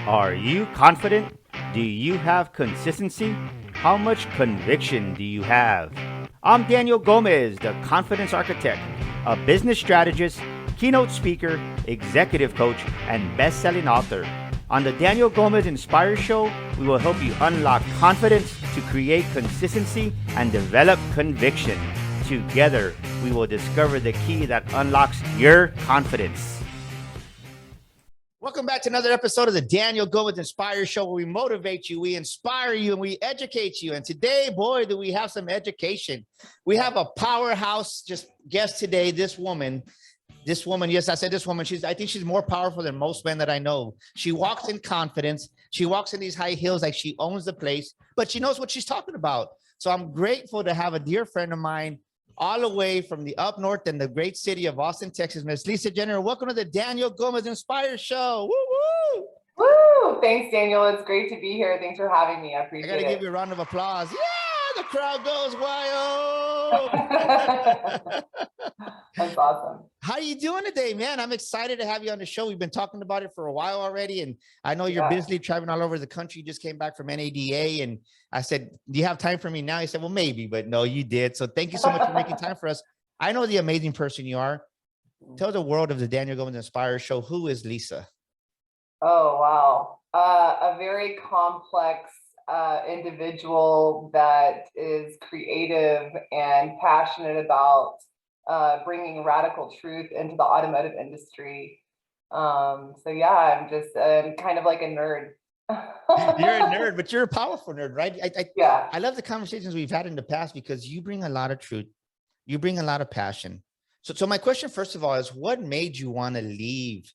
Are you confident? Do you have consistency? How much conviction do you have? I'm Daniel Gomez, the confidence architect, a business strategist, keynote speaker, executive coach, and best selling author. On the Daniel Gomez Inspire Show, we will help you unlock confidence to create consistency and develop conviction. Together, we will discover the key that unlocks your confidence. Welcome back to another episode of the Daniel Gomez Inspire Show, where we motivate you, we inspire you, and we educate you. And today, boy, do we have some education. We have a powerhouse guest today. This woman, yes, I said this woman. I think she's more powerful than most men that I know. She walks in confidence. She walks in these high heels like she owns the place, but she knows what she's talking about. So I'm grateful to have a dear friend of mine all the way from the up north in the great city of Austin, Texas, Miss Lisa Jenner. Welcome to the Daniel Gomez Inspire Show. Woo, woo. Woo! Thanks, Daniel. It's great to be here. Thanks for having me. I appreciate it. I got to give you a round of applause. Yeah, the crowd goes wild. That's awesome. How are you doing today, man? I'm excited to have you on the show. We've been talking about it for a while already, and I know you're busy traveling all over the country. You just came back from NADA, and I said, do you have time for me now? He said, well, maybe, but no, you did. So thank you so much for making time for us. I know the amazing person you are. Tell the world of the Daniel Gomez Inspire Show, who is Lisa? Oh, wow. A very complex individual that is creative and passionate about bringing radical truth into the automotive industry. So yeah, I'm just kind of like a nerd. You're a nerd, but you're a powerful nerd, right? Yeah. I love the conversations we've had in the past because you bring a lot of truth. You bring a lot of passion. So my question, first of all, is what made you want to leave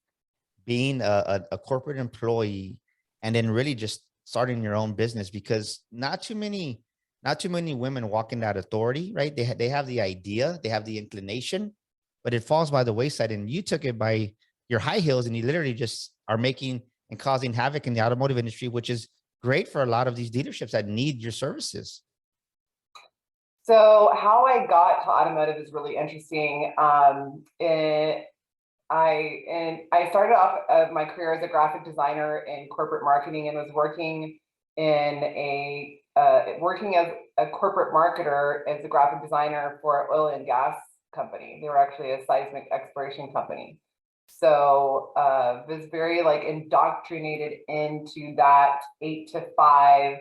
being a corporate employee and then really just starting your own business? Because not too many women walk in that authority, right? They have the idea, they have the inclination, but it falls by the wayside. And you took it by your high heels, and you literally just are making and causing havoc in the automotive industry, which is great for a lot of these dealerships that need your services. So how I got to automotive is really interesting. I started off my career as a graphic designer in corporate marketing and was working as a corporate marketer as a graphic designer for an oil and gas company. They were actually a seismic exploration company. So was very indoctrinated into that 8 to 5,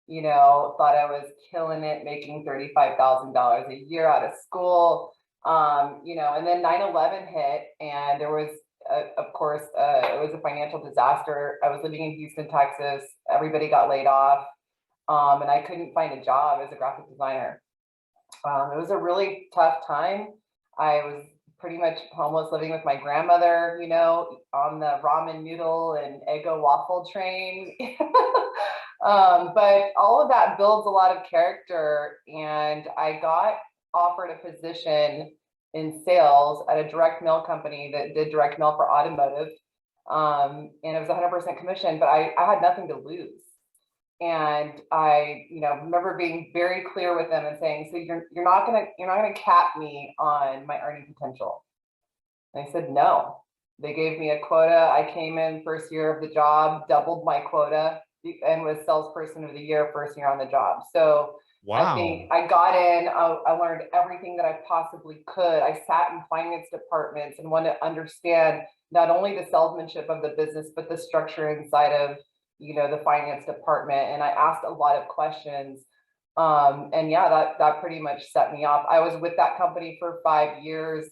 thought I was killing it, making $35,000 a year out of school. And then 9/11 hit, and there was, of course, it was a financial disaster. I was living in Houston, Texas. Everybody got laid off, and I couldn't find a job as a graphic designer. It was a really tough time. I was pretty much homeless, living with my grandmother, on the ramen noodle and Eggo waffle train. But all of that builds a lot of character, and I got offered a position in sales at a direct mail company that did direct mail for automotive. And it was 100% commission, but I had nothing to lose. And I, remember being very clear with them and saying, so you're not gonna cap me on my earning potential. And I said, no. They gave me a quota. I came in first year of the job, doubled my quota, and was salesperson of the year first year on the job. So wow. I think I got in, I learned everything that I possibly could. I sat in finance departments and wanted to understand not only the salesmanship of the business, but the structure inside of, the finance department. And I asked a lot of questions. And yeah, that pretty much set me off. I was with that company for 5 years,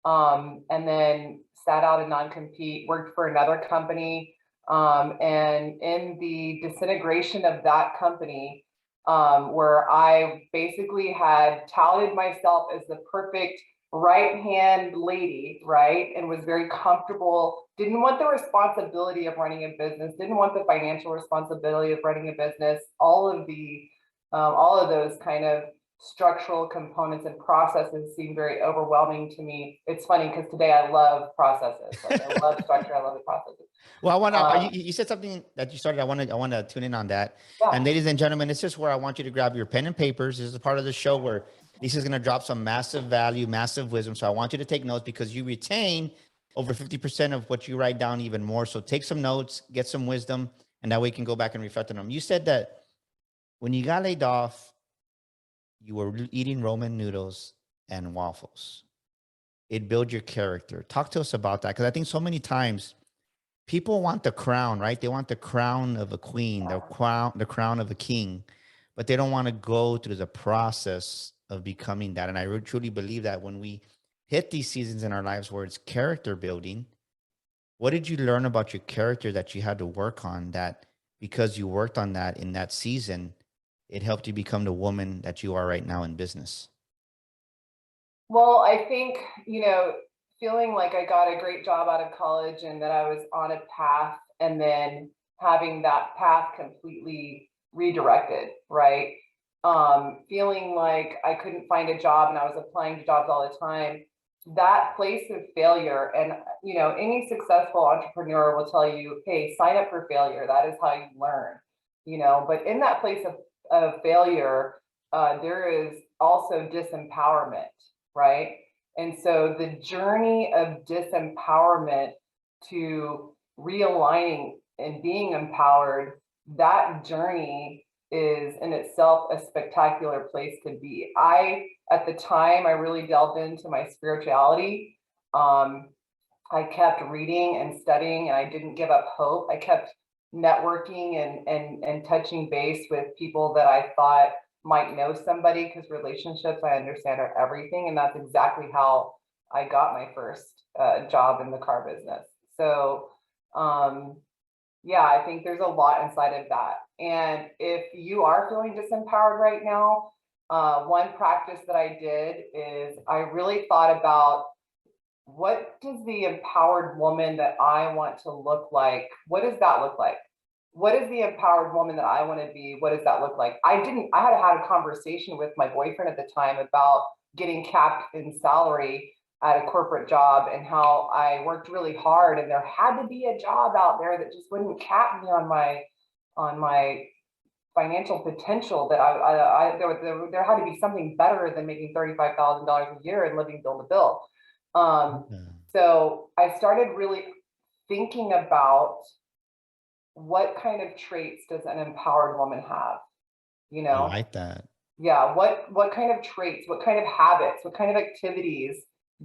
and then sat out a non-compete, worked for another company. And in the disintegration of that company, where I basically had touted myself as the perfect right-hand lady, right? And was very comfortable, didn't want the responsibility of running a business, didn't want the financial responsibility of running a business, all of those kind of structural components and processes seem very overwhelming to me. It's funny because today I love processes. I love structure, I love the processes. Well, I want to. You said something that you started. I want to tune in on that. Yeah. And ladies and gentlemen, this is where I want you to grab your pen and papers. This is a part of the show where Lisa's going to drop some massive value, massive wisdom. So I want you to take notes because you retain over 50% of what you write down, even more. So take some notes, get some wisdom, and that way you can go back and reflect on them. You said that when you got laid off, you were eating Roman noodles and waffles. It built your character. Talk to us about that. Because I think so many times people want the crown, right? They want the crown of a queen, the crown of a king, but they don't want to go through the process of becoming that. And I truly believe that when we hit these seasons in our lives where it's character building, what did you learn about your character that you had to work on, that because you worked on that in that season, it helped you become the woman that you are right now in business? Well, I think, feeling like I got a great job out of college and that I was on a path, and then having that path completely redirected, right? Feeling like I couldn't find a job and I was applying to jobs all the time. That place of failure, and any successful entrepreneur will tell you, hey, sign up for failure. That is how you learn, but in that place of failure, there is also disempowerment, right? And so the journey of disempowerment to realigning and being empowered, that journey is in itself a spectacular place to be. At the time, I really delved into my spirituality. I kept reading and studying, and I didn't give up hope. I kept networking and touching base with people that I thought might know somebody, because relationships, I understand, are everything. And that's exactly how I got my first job in the car business. So yeah, I think there's a lot inside of that. And if you are feeling disempowered right now, one practice that I did is I really thought about, what does the empowered woman that I want to look like? What does that look like? What is the empowered woman that I want to be? What does that look like? I had a conversation with my boyfriend at the time about getting capped in salary at a corporate job, and how I worked really hard, and there had to be a job out there that just wouldn't cap me on my financial potential, that there had to be something better than making $35,000 a year and living bill to bill. So I started really thinking about, what kind of traits does an empowered woman have? I like that. Yeah. What kind of traits, what kind of habits, what kind of activities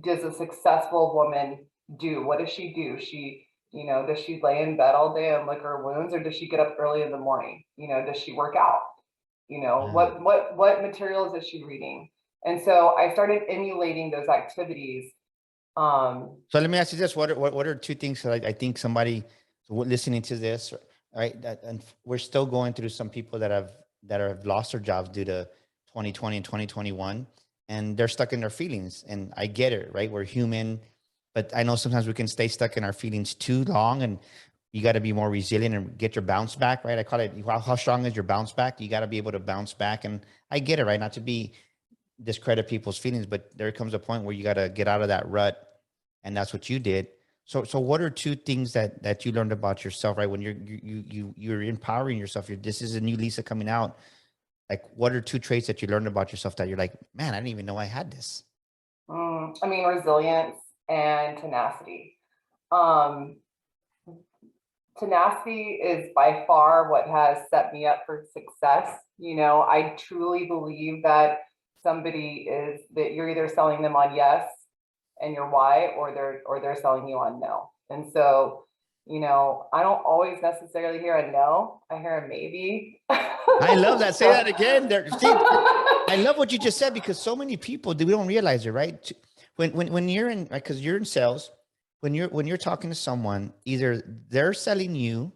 does a successful woman do? What does she do? Does she lay in bed all day and lick her wounds, or does she get up early in the morning? Does she work out? What materials is she reading? And so I started emulating those activities. So let me ask you this: what are two things that I think somebody listening to this, right? And we're still going through some people that have lost their jobs due to 2020 and 2021, and they're stuck in their feelings. And I get it, right? We're human, but I know sometimes we can stay stuck in our feelings too long, and you got to be more resilient and get your bounce back, right? I call it, how strong is your bounce back? You got to be able to bounce back. And I get it, right? Not to discredit people's feelings, but there comes a point where you got to get out of that rut. And that's what you did. So what are two things that you learned about yourself, right? When you're empowering yourself, this is a new Lisa coming out. Like, what are two traits that you learned about yourself that you're like, man, I didn't even know I had this? Resilience and tenacity. Tenacity is by far what has set me up for success. I truly believe that that you're either selling them on yes and your why, or they're selling you on no. And so, I don't always necessarily hear a no. I hear a maybe. I love that. Say that again. I love what you just said, because so many people, we don't realize it, right? When you're in, because you're in sales, when you're talking to someone, either they're selling you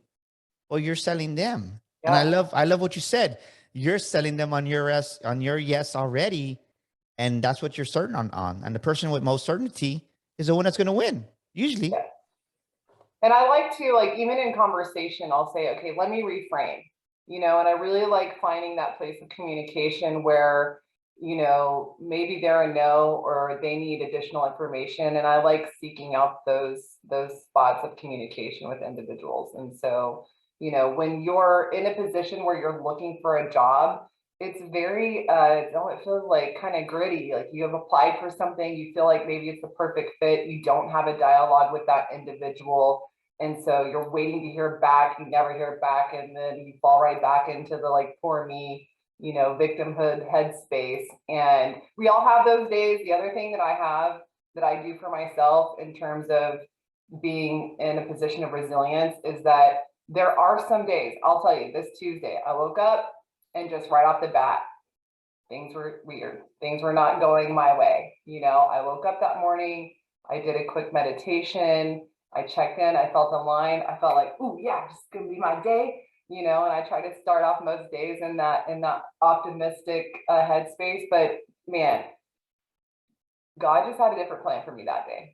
or you're selling them. Yeah. And I love what you said. You're selling them on your yes already. And that's what you're certain on. And the person with most certainty is the one that's going to win, usually. Yeah. And I like to, even in conversation, I'll say, okay, let me reframe, and I really like finding that place of communication where, maybe they're a no, or they need additional information. And I like seeking out those spots of communication with individuals. And so, when you're in a position where you're looking for a job, it's very, it feels like kind of gritty. Like you have applied for something, you feel like maybe it's the perfect fit. You don't have a dialogue with that individual. And so you're waiting to hear back, you never hear back. And then you fall right back into the like, poor me, victimhood headspace. And we all have those days. The other thing that I have that I do for myself in terms of being in a position of resilience is that there are some days, I'll tell you, this Tuesday, I woke up and just right off the bat, things were weird. Things were not going my way. I woke up that morning, I did a quick meditation, I checked in, I felt aligned, I felt like, oh yeah, this is gonna be my day, and I try to start off most days in that optimistic headspace. But man, God just had a different plan for me that day.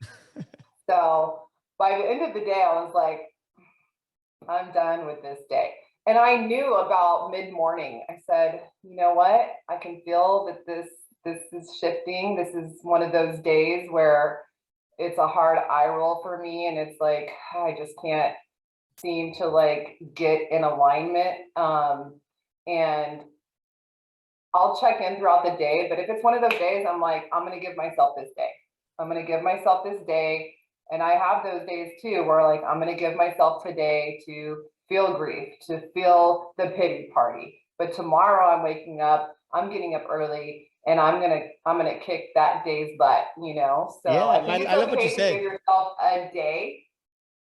So by the end of the day, I was like, I'm done with this day. And I knew about mid-morning. I said, you know what? I can feel that this is shifting. This is one of those days where it's a hard eye roll for me. And it's like, I just can't seem to like get in alignment. And I'll check in throughout the day. But if it's one of those days, I'm like, I'm going to give myself this day. I'm going to give myself this day. And I have those days too, where like, I'm going to give myself today to feel grief, to feel the pity party. But tomorrow I'm waking up, I'm getting up early, and I'm gonna kick that day's butt, So Yeah, I think it's I love what you okay to give said. yourself a day,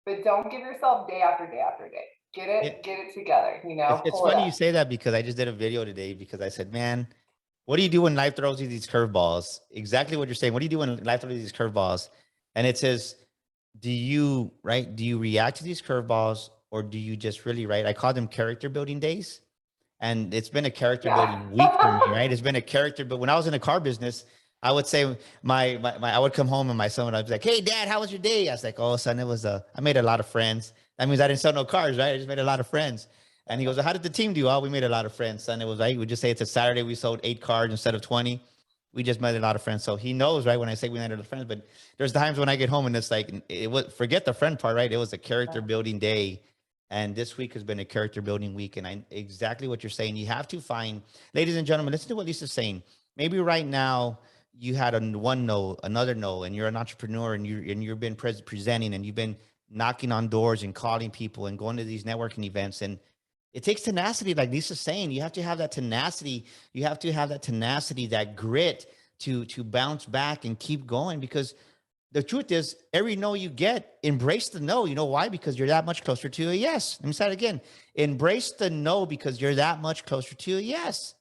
but don't give yourself day after day after day. Get Yeah. it together, It's pull it funny you up. say that because I just did a video today because I said, man, what do you do when life throws you these curveballs? Exactly what you're saying. What do you do when life throws you these curveballs? And it says, do you react to these curveballs or do you just really, right? I call them character building days. And it's been a character Yeah. building week for me, right? It's been a character, but when I was in the car business, I would say I would come home and my son would be like, "Hey dad, how was your day?" I was like, "Oh son, I made a lot of friends." That means I didn't sell no cars, right? I just made a lot of friends. And he goes, "Well, how did the team do?" "Oh, we made a lot of friends, son." It was right. We just say it's a Saturday. We sold 8 cars instead of 20. We just made a lot of friends. So he knows, right? When I say we made a lot of friends, but there's times when I get home and it's like, it was, forget the friend part, right? It was a character building day. And this week has been a character building week. And I exactly what you're saying. You have to find, ladies and gentlemen, listen to what Lisa's saying. Maybe right now you had one no, another no, and you're an entrepreneur and you've been presenting and you've been knocking on doors and calling people and going to these networking events. And it takes tenacity, like Lisa's saying. You have to have that tenacity. You have to have that tenacity, that grit to bounce back and keep going, because the truth is, every no you get, embrace the no. You know why? Because you're that much closer to a yes. Let me say it again. Embrace the no because you're that much closer to a yes.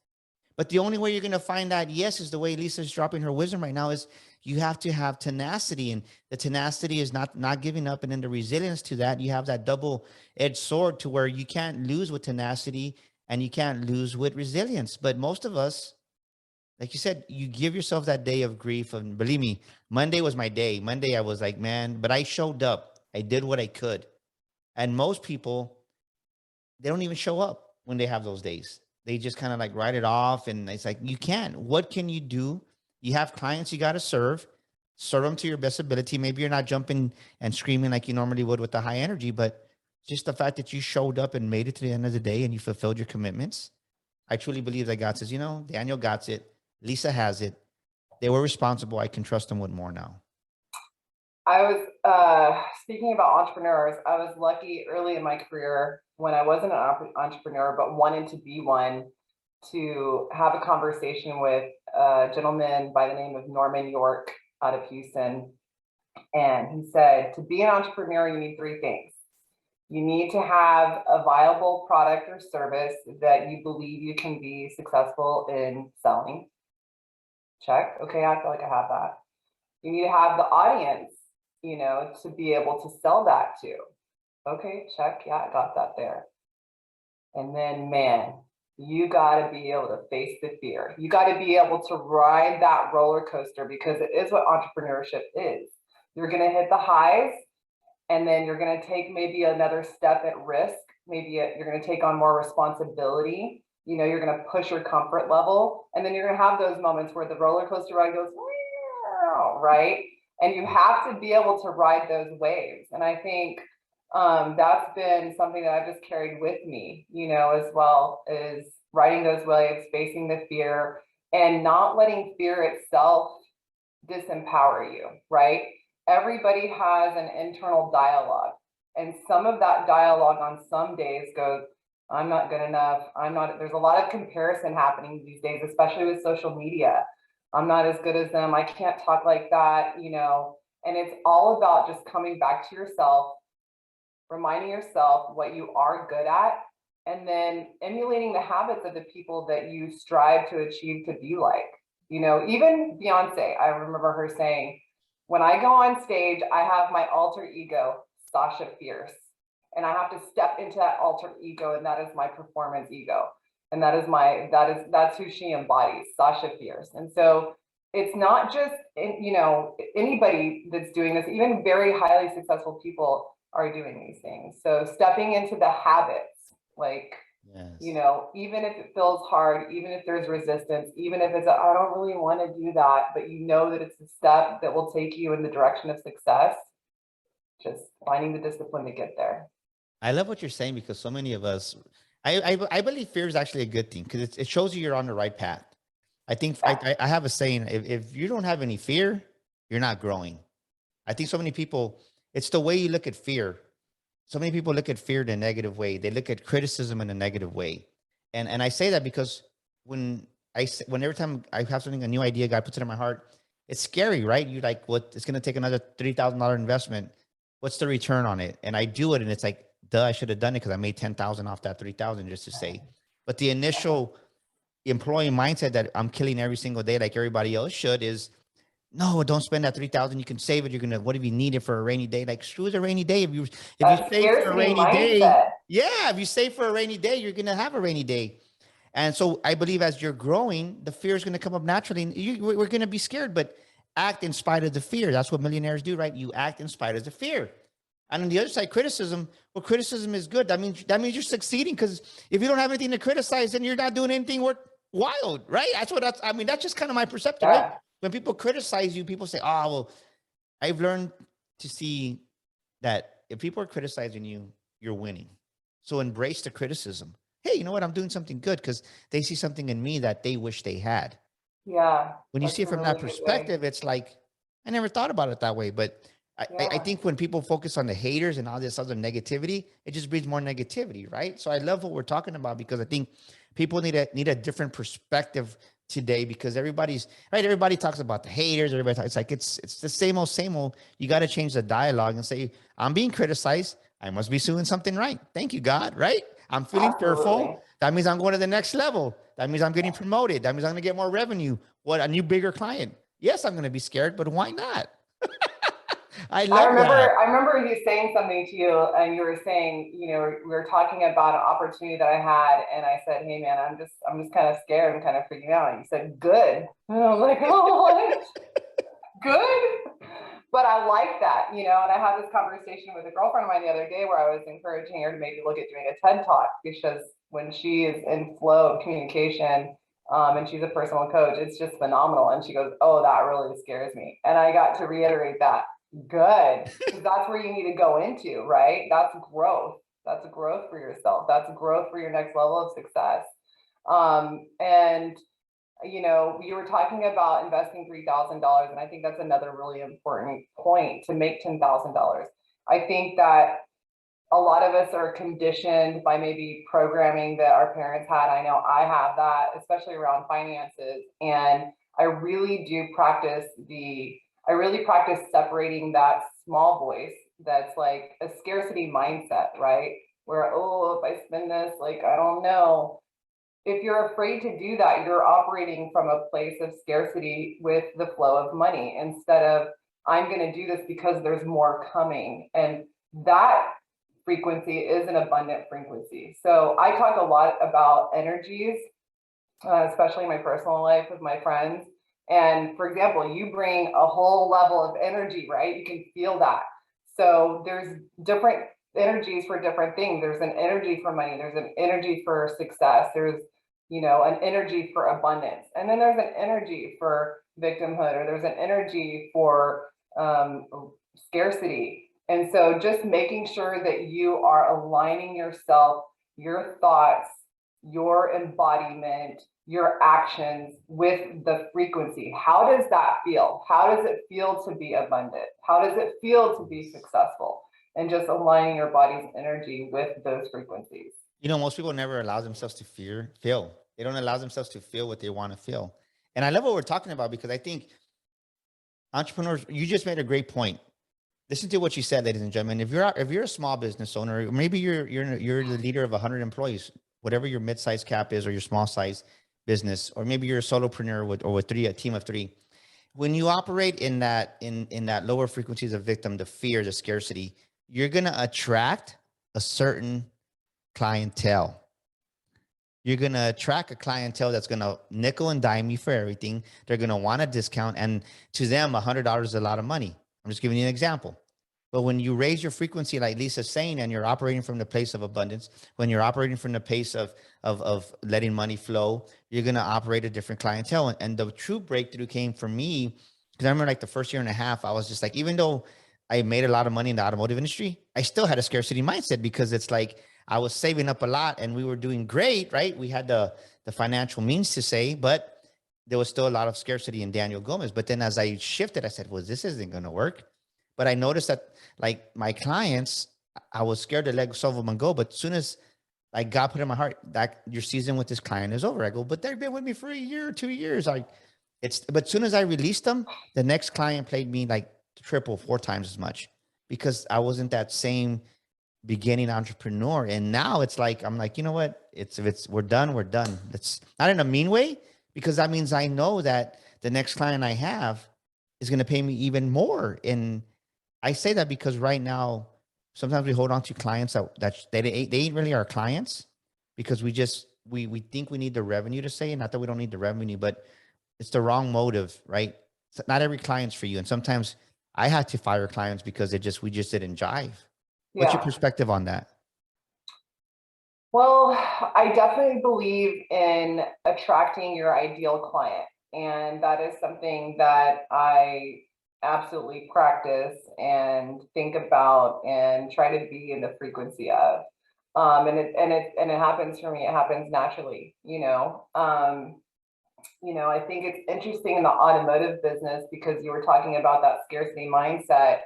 But the only way you're going to find that yes is the way Lisa's dropping her wisdom right now, is you have to have tenacity. And the tenacity is not giving up. And then the resilience to that, you have that double-edged sword to where you can't lose with tenacity and you can't lose with resilience. But most of us, like you said, you give yourself that day of grief. And believe me, Monday was my day. Monday, I was like, man, but I showed up. I did what I could. And most people, they don't even show up when they have those days. They just kind of like write it off. And it's like, you can't. What can you do? You have clients you got to serve them to your best ability. Maybe you're not jumping and screaming like you normally would with the high energy, but just the fact that you showed up and made it to the end of the day and you fulfilled your commitments. I truly believe that God says, Daniel got it. Lisa has it. They were responsible. I can trust them with more now. I was speaking about entrepreneurs. I was lucky early in my career when I wasn't an entrepreneur, but wanted to be one, to have a conversation with a gentleman by the name of Norman York out of Houston. And he said, to be an entrepreneur, you need three things. You need to have a viable product or service that you believe you can be successful in selling. Check. Okay, I feel like I have that. You need to have the audience, to be able to sell that to. Okay, check. Yeah, I got that there. And then, man, you got to be able to face the fear. You got to be able to ride that roller coaster, because it is what entrepreneurship is. You're going to hit the highs, and then you're going to take maybe another step at risk. Maybe you're going to take on more responsibility. You're going to push your comfort level, and then you're going to have those moments where the roller coaster ride goes, right? And you have to be able to ride those waves. And I think that's been something that I've just carried with me, as well, is riding those waves, facing the fear, and not letting fear itself disempower you, right? Everybody has an internal dialogue. And some of that dialogue on some days goes, I'm not good enough. I'm not, there's a lot of comparison happening these days, especially with social media. I'm not as good as them. I can't talk like that, you know, and it's all about just coming back to yourself, reminding yourself what you are good at, and then emulating the habits of the people that you strive to achieve to be like. You know, even Beyonce, I remember her saying, when I go on stage, I have my alter ego, Sasha Fierce, and I have to step into that alter ego, and that is my performance ego. And that's who she embodies, Sasha Fierce. And so it's not just, you know, anybody that's doing this, even very highly successful people are doing these things. So stepping into the habits, like, you Yes. know, even if it feels hard, even if there's resistance, even if it's, I don't really want to do that, but you know that it's a step that will take you in the direction of success, just finding the discipline to get there. I love what you're saying because so many of us, I believe fear is actually a good thing because it shows you you're on the right path. I think Yeah. I have a saying: if you don't have any fear, you're not growing. I think so many people, it's the way you look at fear. So many people look at fear in a negative way. They look at criticism in a negative way, and I say that because when every time I have something, a new idea, God puts it in my heart, it's scary, right? You like, what? It's going to take another $3,000 investment. What's the return on it? And I do it, and it's like, duh, I should have done it because I made 10,000 off that 3,000 just to say. But the initial employee mindset that I'm killing every single day, like everybody else should, is no, don't spend that 3,000. You can save it. You're gonna, what if you need it for a rainy day? Like, screw the rainy day. If you That save for a scarcity rainy day, mindset. yeah, if you save for a rainy day, you're gonna have a rainy day. And so I believe as you're growing, the fear is gonna come up naturally. And we're gonna be scared, but act in spite of the fear. That's what millionaires do, right? You act in spite of the fear. And on the other side, criticism. Well, criticism is good. That means you're succeeding, because if you don't have anything to criticize, then you're not doing anything worth wild, right? That's just kind of my perception, right? Yeah. When people criticize you, people say, "Oh, well, I've learned to see that if people are criticizing you, you're winning. So embrace the criticism. Hey, you know what? I'm doing something good because they see something in me that they wish they had. Yeah. When you see That's it a from that really good way. perspective, it's like, I never thought about it that way. But I Yeah. think when people focus on the haters and all this other negativity, it just breeds more negativity, right? So I love what we're talking about, because I think people need a different perspective today, because everybody's right. Everybody talks about the haters. It's like it's the same old, same old. You got to change the dialogue and say, I'm being criticized. I must be doing something right. Thank you, God. Right? I'm feeling fearful. Absolutely. That means I'm going to the next level. That means I'm getting promoted. That means I'm going to get more revenue. What, a new bigger client? Yes, I'm going to be scared, but why not? I I love that. remember I remember you saying something to you, and you were saying, you know, we were talking about an opportunity that I had, and I said, hey man, I'm just kind of scared. I'm kind of freaking out. And you said, good. And I was like, oh, what? Good. But I like that, you know, and I had this conversation with a girlfriend of mine the other day where I was encouraging her to maybe look at doing a TED talk, because when she is in flow of communication, and she's a personal coach, it's just phenomenal. And she goes, oh, that really scares me. And I got to reiterate that. Good. Because that's where you need to go into, right? That's growth. That's growth for yourself. That's growth for your next level of success. And you know, you were talking about investing $3,000, and I think that's another really important point, to make $10,000. I think that a lot of us are conditioned by maybe programming that our parents had. I know I have that, especially around finances. And I really practice separating that small voice that's like a scarcity mindset, right? Where, oh, if I spend this, like, I don't know. If you're afraid to do that, you're operating from a place of scarcity with the flow of money, instead of, I'm going to do this because there's more coming. And that frequency is an abundant frequency. So I talk a lot about energies, especially in my personal life with my friends. And for example, you bring a whole level of energy, right? You can feel that. So there's different energies for different things. There's an energy for money. There's an energy for success. There's, you know, an energy for abundance. And then there's an energy for victimhood, or there's an energy for scarcity. And so just making sure that you are aligning yourself, your thoughts, your embodiment, your actions with the frequency. How does that feel? How does it feel to be abundant? How does it feel to be successful? And just aligning your body's energy with those frequencies. You know, most people never allow themselves to feel. They don't allow themselves to feel what they want to feel. And I love what we're talking about, because I think entrepreneurs, you just made a great point. Listen to what you said, ladies and gentlemen. If you're a small business owner, or maybe you're the leader of 100 employees, whatever your mid-size cap is, or your small size business, or maybe you're a solopreneur with a team of three. When you operate in that lower frequencies of victim, the fear, the scarcity, you're gonna attract a certain clientele. You're going to attract a clientele that's going to nickel and dime you for everything. They're going to want a discount. And to them, $100 is a lot of money. I'm just giving you an example. But when you raise your frequency, like Lisa's saying, and you're operating from the place of abundance, when you're operating from the place of letting money flow, you're going to operate a different clientele. And the true breakthrough came for me, because I remember like the first year and a half, I was just like, even though I made a lot of money in the automotive industry, I still had a scarcity mindset, because it's like, I was saving up a lot and we were doing great, right? We had the financial means to say, but there was still a lot of scarcity in Daniel Gomez. But then as I shifted, I said, well, this isn't going to work. But I noticed that like my clients, I was scared to let some of them go. But as soon as like God put in my heart that your season with this client is over, I go, but they've been with me for a year or 2 years. But as soon as I released them, the next client paid me like triple, 4 times as much, because I wasn't that same beginning entrepreneur. And now it's like, I'm like, you know what? We're done, we're done. It's not in a mean way, because that means I know that the next client I have is going to pay me even more. And I say that because right now, sometimes we hold on to clients that they ain't really our clients, because we think we need the revenue to say, not that we don't need the revenue, but it's the wrong motive, right? So not every client's for you. And sometimes I had to fire clients because we just didn't jive. What's your perspective on that? Well, I definitely believe in attracting your ideal client. And that is something that I absolutely practice and think about and try to be in the frequency of. And it happens for me. It happens naturally, I think it's interesting in the automotive business, because you were talking about that scarcity mindset,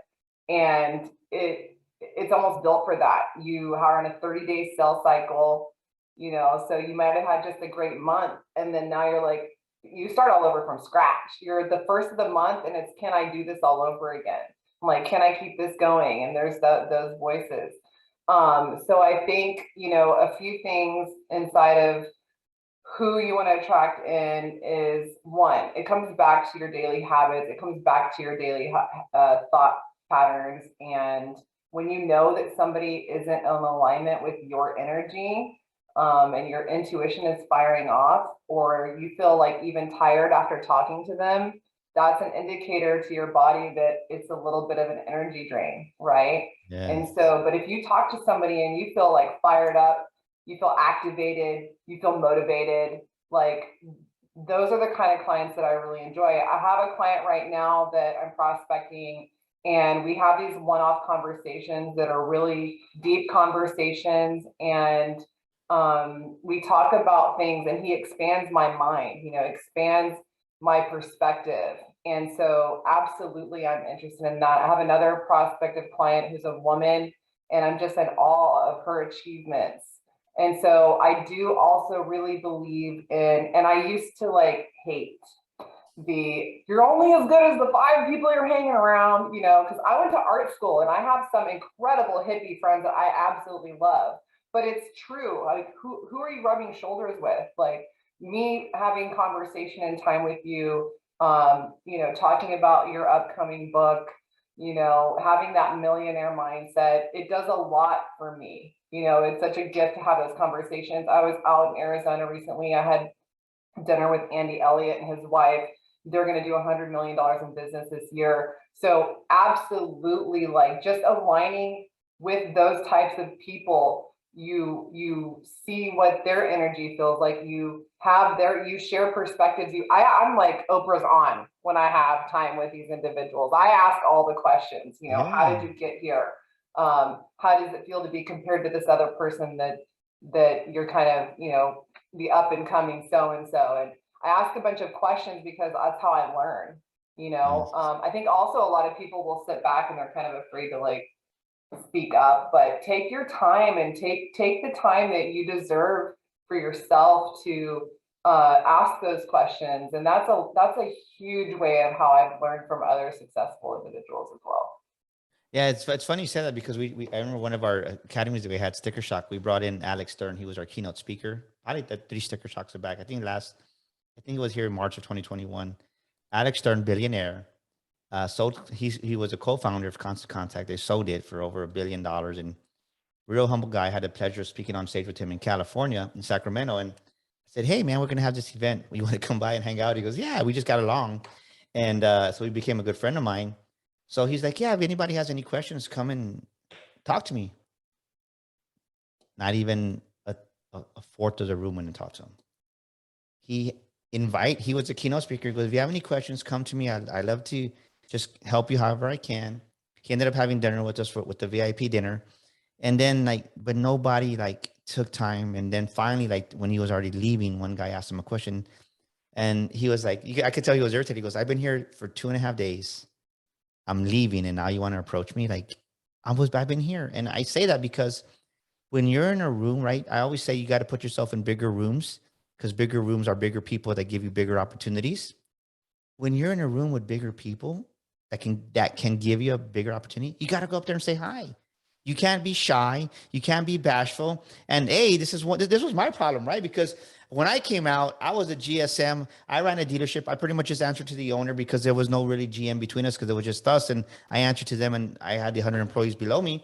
and it's almost built for that. You are on a 30-day sales cycle, so you might have had just a great month, and then now you're like, you start all over from scratch. You're the first of the month, and it's, can I do this all over again? I'm like, can I keep this going? And there's those voices. So I think, a few things inside of who you want to attract in is, one, it comes back to your daily habits. It comes back to your daily thought patterns. And when you know that somebody isn't in alignment with your energy, and your intuition is firing off, or you feel like even tired after talking to them, that's an indicator to your body that it's a little bit of an energy drain, right? Yeah. And so, but if you talk to somebody and you feel like fired up, you feel activated, you feel motivated, like those are the kind of clients that I really enjoy. I have a client right now that I'm prospecting, and we have these one-off conversations that are really deep conversations, and we talk about things, and he expands my mind, expands my perspective. And so absolutely, I'm interested in that. I have another prospective client who's a woman, and I'm just in awe of her achievements. And so I do also really believe in, and I used to like hate you're only as good as the 5 people you're hanging around, because I went to art school and I have some incredible hippie friends that I absolutely love. But it's true. Like, who are you rubbing shoulders with? Like, me having conversation and time with you, talking about your upcoming book, having that millionaire mindset, it does a lot for me. It's such a gift to have those conversations. I was out in Arizona recently. I had dinner with Andy Elliott and his wife. They're going to do $100 million in business this year. So absolutely, like, just aligning with those types of people, you see what their energy feels like. You share perspectives. I'm like Oprah's on when I have time with these individuals. I ask all the questions, how did you get here? How does it feel to be compared to this other person that that you're kind of, you know, the up and coming so-and-so. And I ask a bunch of questions because that's how I learn, you know. Nice. I think also a lot of people will sit back and they're kind of afraid to like speak up, but take your time and take the time that you deserve for yourself to ask those questions. And that's a huge way of how I've learned from other successful individuals as well. Yeah, it's funny you said that because we I remember one of our academies that we had, Sticker Shock. We brought in Alex Stern. He was our keynote speaker. I think that 3 Sticker Shocks are back. I think it was here in March of 2021. Alex Stern, billionaire, sold. He was a co-founder of Constant Contact. They sold it for over $1 billion, and real humble guy. I had the pleasure of speaking on stage with him in California, in Sacramento, and I said, "Hey man, we're gonna have this event. You want to come by and hang out?" He goes, "Yeah, we just got along," and so he became a good friend of mine. So he's like, "Yeah, if anybody has any questions, come and talk to me." Not even a fourth of the room went and talked to him. He was a keynote speaker. He goes, "If you have any questions, come to me. I love to just help you however I can." He ended up having dinner with us with the VIP dinner. And then but nobody took time. And then finally, when he was already leaving, one guy asked him a question and he was like, I could tell he was irritated. He goes, "I've been here for 2.5 days. I'm leaving. And now you want to approach me?" I've been here. And I say that because when you're in a room, right? I always say you got to put yourself in bigger rooms because bigger rooms are bigger people that give you bigger opportunities. When you're in a room with bigger people that can give you a bigger opportunity, you got to go up there and say hi. You can't be shy. You can't be bashful. And hey, this was my problem, right? Because when I came out, I was a GSM. I ran a dealership. I pretty much just answered to the owner because there was no really GM between us because it was just us. And I answered to them and I had the 100 employees below me.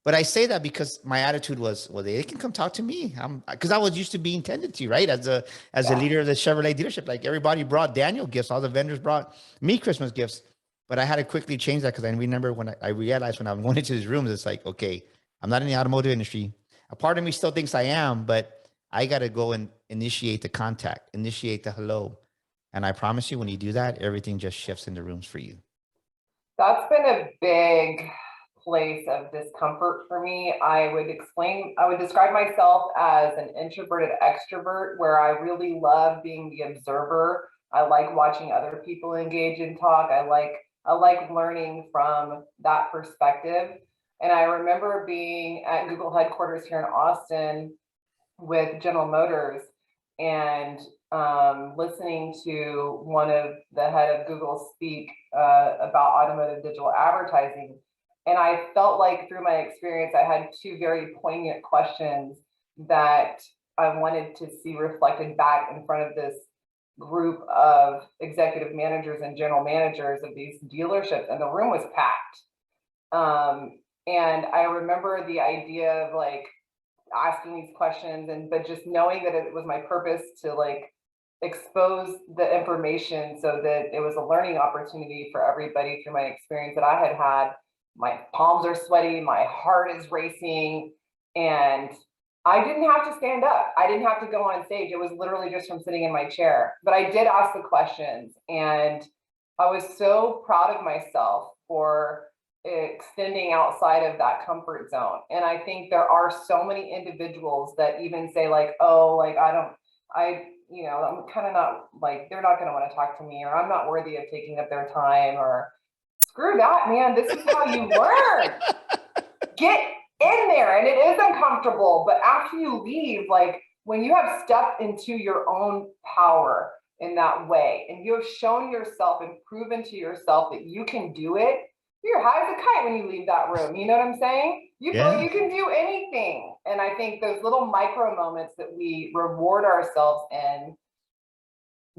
But I say that because my attitude was, well, they can come talk to me. Because I was used to being tended to, right? As a leader of the Chevrolet dealership, everybody brought Daniel gifts. All the vendors brought me Christmas gifts. But I had to quickly change that because I remember when I realized when I'm going into these rooms, it's like, okay, I'm not in the automotive industry. A part of me still thinks I am, but I got to go and initiate the contact, initiate the hello. And I promise you, when you do that, everything just shifts in the rooms for you. That's been a big place of discomfort for me. I would describe myself as an introverted extrovert, where I really love being the observer. I like watching other people engage and talk. I like learning from that perspective. And I remember being at Google headquarters here in Austin with General Motors and listening to one of the head of Google speak about automotive digital advertising. And I felt like through my experience, I had 2 very poignant questions that I wanted to see reflected back in front of this group of executive managers and general managers of these dealerships, and the room was packed. And I remember the idea of asking these questions, but just knowing that it was my purpose to expose the information so that it was a learning opportunity for everybody through my experience that I had had. My palms are sweaty, my heart is racing, and I didn't have to stand up. I didn't have to go on stage. It was literally just from sitting in my chair. But I did ask the questions, and I was so proud of myself for extending outside of that comfort zone. And I think there are so many individuals that even say I'm kind of not they're not going to want to talk to me, or I'm not worthy of taking up their time, or screw that, man. This is how you learn. Get in there. And it is uncomfortable, but after you leave, when you have stepped into your own power in that way, and you have shown yourself and proven to yourself that you can do it, you're high as a kite when you leave that room. You know what I'm saying? You feel like you can do anything. And I think those little micro moments that we reward ourselves in,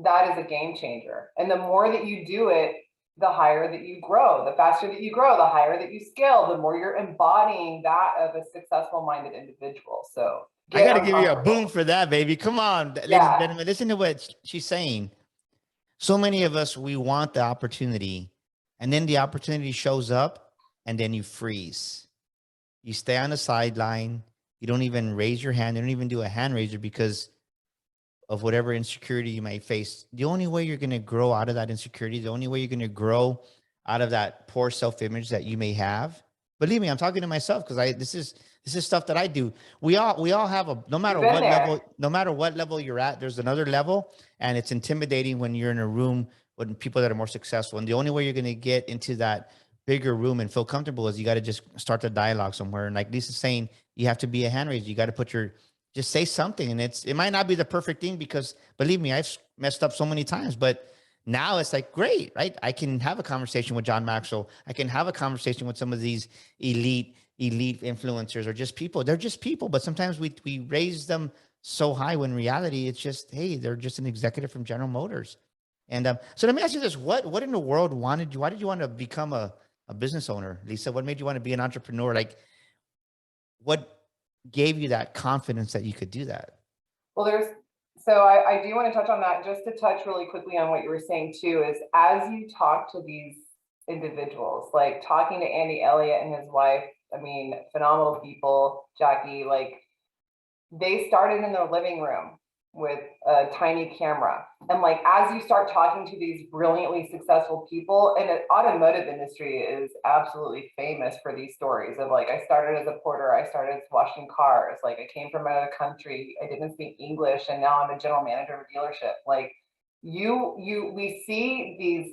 that is a game changer. And the more that you do it, the higher that you grow. The faster that you grow, the higher that you scale, the more you're embodying that of a successful minded individual. So I got to give you a boom for that, baby. Come on, ladies and gentlemen, listen to what she's saying. So many of us, we want the opportunity, and then the opportunity shows up, and then you freeze. You stay on the sideline. You don't even raise your hand. You don't even do a hand raiser because of whatever insecurity you may face. The only way you're going to grow out of that insecurity, the only way you're going to grow out of that poor self-image that you may have. Believe me, I'm talking to myself because this This is stuff that I do. We all have a, no matter You've been what there. level, no matter what level you're at, there's another level, and it's intimidating when you're in a room with people that are more successful. And the only way you're going to get into that bigger room and feel comfortable is you got to just start the dialogue somewhere. And like Lisa's saying, you have to be a hand raise. You got to put your, just say something. And it might not be the perfect thing, because believe me, I've messed up so many times, but now it's like, great, right? I can have a conversation with John Maxwell. I can have a conversation with some of these elite influencers, or just people. They're just people, but sometimes we raise them so high when in reality it's just, hey, they're just an executive from General Motors. And so let me ask you this: what in the world wanted you? Why did you want to become a business owner, Lisa? What made you want to be an entrepreneur? Like, what gave you that confidence that you could do that? Well, so I do want to touch on that. Just to touch really quickly on what you were saying too, is as you talk to these individuals, like talking to Andy Elliott and his wife, I mean, phenomenal people, Jackie, like they started in their living room with a tiny camera. And like, as you start talking to these brilliantly successful people, and the automotive industry is absolutely famous for these stories of like, I started as a porter, I started washing cars, like I came from another country, I didn't speak English, and now I'm a general manager of a dealership. Like we see these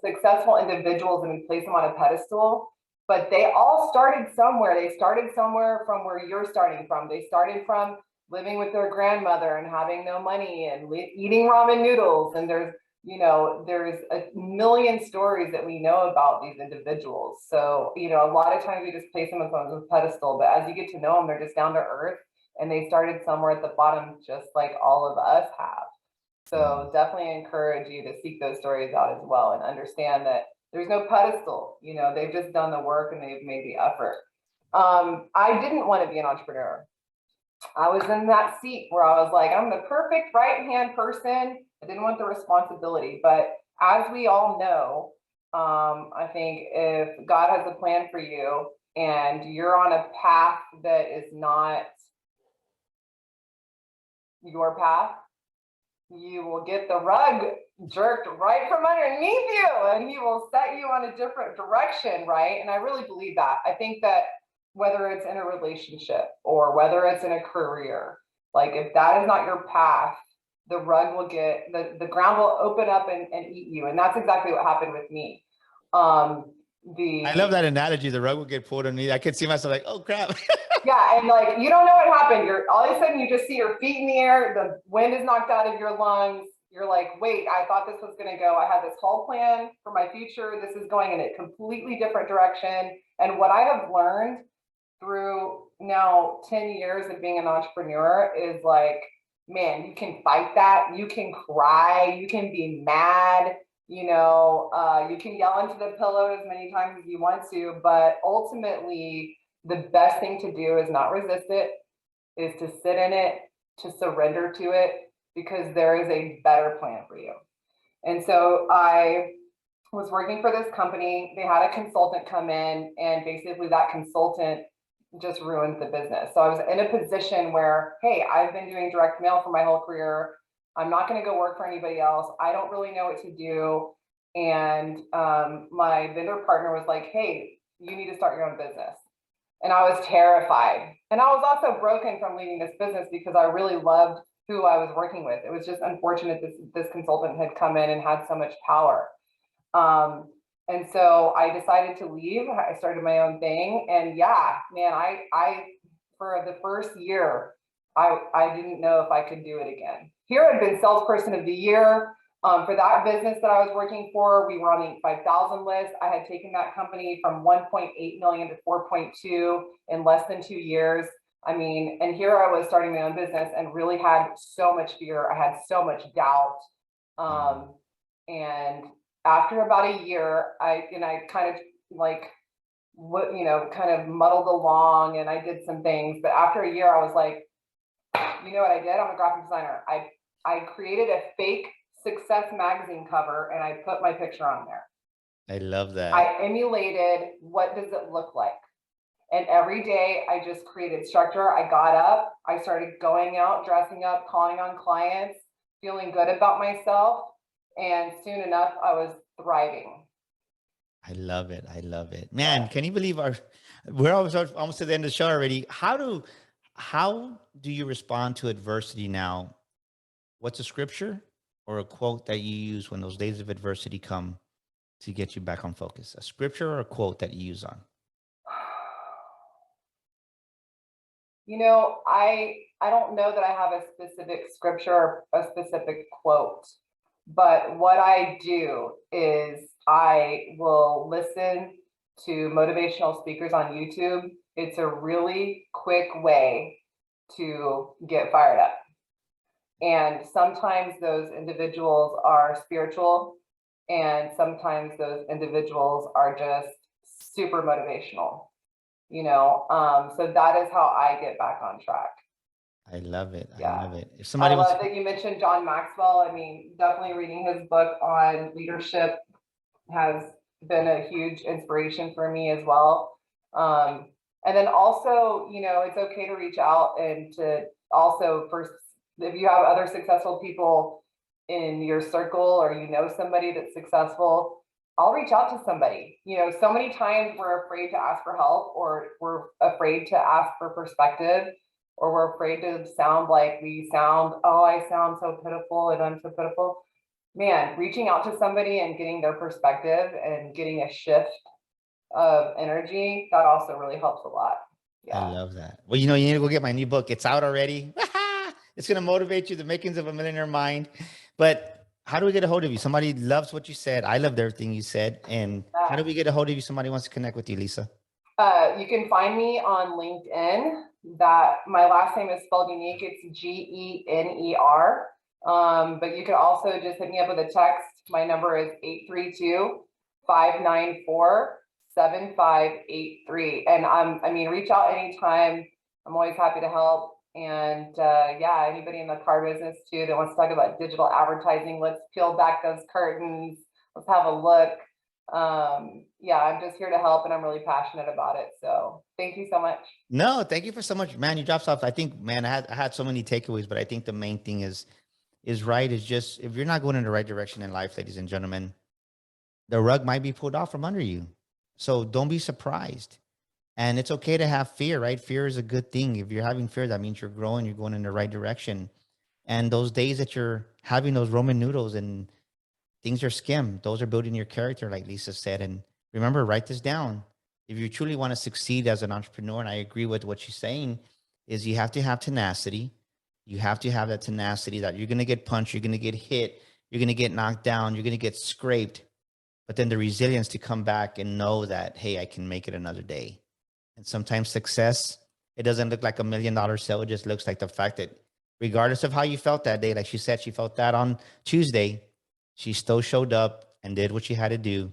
successful individuals and we place them on a pedestal, but they all started somewhere. They started somewhere from where you're starting from. They started from living with their grandmother and having no money and eating ramen noodles. And there's a million stories that we know about these individuals. So, a lot of times we just place them on a pedestal, but as you get to know them, they're just down to earth, and they started somewhere at the bottom, just like all of us have. So definitely encourage you to seek those stories out as well, and understand that there's no pedestal. They've just done the work and they've made the effort. I didn't want to be an entrepreneur. I was in that seat where I was like, I'm the perfect right-hand person. I didn't want the responsibility. But as we all know, I think if God has a plan for you and you're on a path that is not your path, you will get the rug jerked right from underneath you, and he will set you on a different direction, right? And I really believe that. I think that whether it's in a relationship or whether it's in a career, like if that is not your path, the rug will get, the ground will open up and eat you. And that's exactly what happened with me. I love that analogy. The rug will get pulled underneath. I could see myself like, oh crap. Yeah, and like you don't know what happened. You're all of a sudden you just see your feet in the air, the wind is knocked out of your lungs. You're like, wait, I thought this was gonna go. I had this whole plan for my future. This is going in a completely different direction. And what I have learned through now 10 years of being an entrepreneur is like, man, you can fight that, you can cry, you can be mad, you can yell into the pillow as many times as you want to, but ultimately the best thing to do is not resist it, is to sit in it, to surrender to it, because there is a better plan for you. And so I was working for this company. They had a consultant come in, and basically that consultant just ruined the business. So I was in a position where, hey, I've been doing direct mail for my whole career. I'm not going to go work for anybody else. I don't really know what to do. And my vendor partner was like, hey, you need to start your own business. And I was terrified. And I was also broken from leaving this business because I really loved who I was working with. It was just unfortunate this consultant had come in and had so much power. And so I decided to leave. I started my own thing. And yeah, man, I for the first year, I didn't know if I could do it again. Here I'd been salesperson of the year. For that business that I was working for, we were on the 5,000 list. I had taken that company from 1.8 million to 4.2 in less than 2 years. I mean, and here I was starting my own business and really had so much fear. I had so much doubt. And after about a year, I kind of like, kind of muddled along, and I did some things. But after a year, I was like, you know what I did? I'm a graphic designer. I created a fake Success magazine cover, and I put my picture on there. I love that. I emulated what does it look like. And every day I just created structure. I got up, I started going out, dressing up, calling on clients, feeling good about myself. And soon enough, I was thriving. I love it. I love it. Man, can you believe we're almost to the end of the show already. How do you respond to adversity now? What's a scripture or a quote that you use when those days of adversity come to get you back on focus? A scripture or a quote that you use on? I don't know that I have a specific scripture or a specific quote, but what I do is I will listen to motivational speakers on YouTube. It's a really quick way to get fired up. And sometimes those individuals are spiritual, and sometimes those individuals are just super motivational, so that is how I get back on track. I love it. I Yeah. love it. If I somebody love wants, that you mentioned John Maxwell. I mean, definitely reading his book on leadership has been a huge inspiration for me as well. And then also, it's okay to reach out and to also, if you have other successful people in your circle or somebody that's successful, I'll reach out to somebody. So many times we're afraid to ask for help, or we're afraid to ask for perspective, or we're afraid to sound like I sound so pitiful and I'm so pitiful. Man, reaching out to somebody and getting their perspective and getting a shift of energy, that also really helps a lot. I Yeah. love that. Well, you need to go get my new book. It's out already. It's going to motivate you, The Makings of a Millionaire Mind. But how do we get a hold of you? Somebody loves what you said. I loved everything you said. And how do we get a hold of you? Somebody wants to connect with you, Lisa. You can find me on LinkedIn. That my last name is spelled unique. It's Gener. But you could also just hit me up with a text. My number is 832-594-7583. And reach out anytime. I'm always happy to help. And anybody in the car business too that wants to talk about digital advertising, let's peel back those curtains. Let's have a look. I'm just here to help, and I'm really passionate about it. So thank you so much. No, thank you for so much, man. You dropped off. I think, man, I had so many takeaways, but I think the main thing is just, if you're not going in the right direction in life, ladies and gentlemen, the rug might be pulled off from under you. So don't be surprised. And it's okay to have fear, right? Fear is a good thing. If you're having fear, that means you're growing, you're going in the right direction. And those days that you're having those Roman noodles and things are skim, those are building your character, like Lisa said. And remember, write this down. If you truly want to succeed as an entrepreneur, and I agree with what she's saying, is you have to have tenacity. You have to have that tenacity that you're going to get punched, you're going to get hit, you're going to get knocked down, you're going to get scraped, but then the resilience to come back and know that, hey, I can make it another day. And sometimes success, it doesn't look like $1 million sale. It just looks like the fact that regardless of how you felt that day, like she said, she felt that on Tuesday, she still showed up and did what she had to do.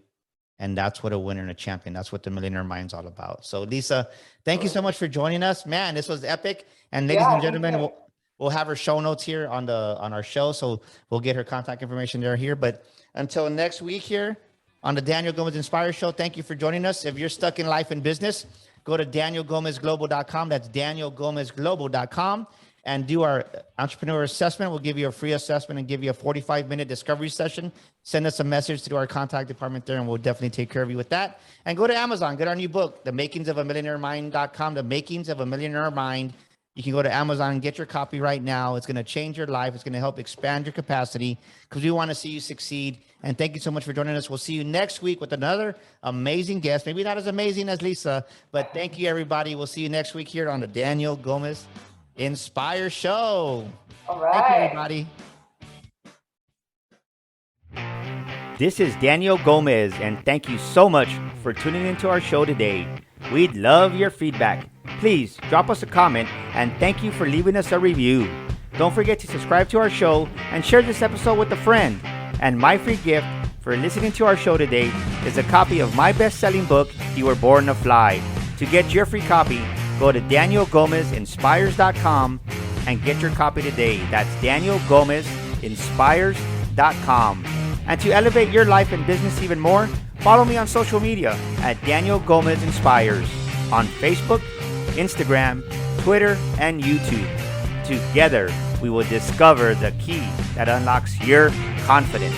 And that's what a winner and a champion, that's what the Millionaire Mind's all about. So Lisa, thank you so much for joining us, man. This was epic. And ladies and gentlemen, we'll have her show notes here on our show. So we'll get her contact information here. But until next week here on the Daniel Gomez Inspire Show, thank you for joining us. If you're stuck in life and business, go to danielgomezglobal.com. That's danielgomezglobal.com. And do our entrepreneur assessment. We'll give you a free assessment and give you a 45-minute discovery session. Send us a message through our contact department there, and we'll definitely take care of you with that. And go to Amazon. Get our new book, The Makings of a Millionaire Mind.com, The Makings of a Millionaire Mind. You can go to Amazon and get your copy right now. It's going to change your life. It's going to help expand your capacity because we want to see you succeed. And thank you so much for joining us. We'll see you next week with another amazing guest. Maybe not as amazing as Lisa, but thank you, everybody. We'll see you next week here on the Daniel Gomez Inspire Show. All right. Thank you, everybody. This is Daniel Gomez, and thank you so much for tuning into our show today. We'd love your feedback. Please drop us a comment, and thank you for leaving us a review. Don't forget to subscribe to our show and share this episode with a friend. And my free gift for listening to our show today is a copy of my best-selling book, You Were Born to Fly. To get your free copy, go to danielgomezinspires.com and get your copy today. That's danielgomezinspires.com. And to elevate your life and business even more, follow me on social media at Daniel Gomez Inspires on Facebook, Instagram, Twitter, and YouTube. Together, we will discover the key that unlocks your confidence.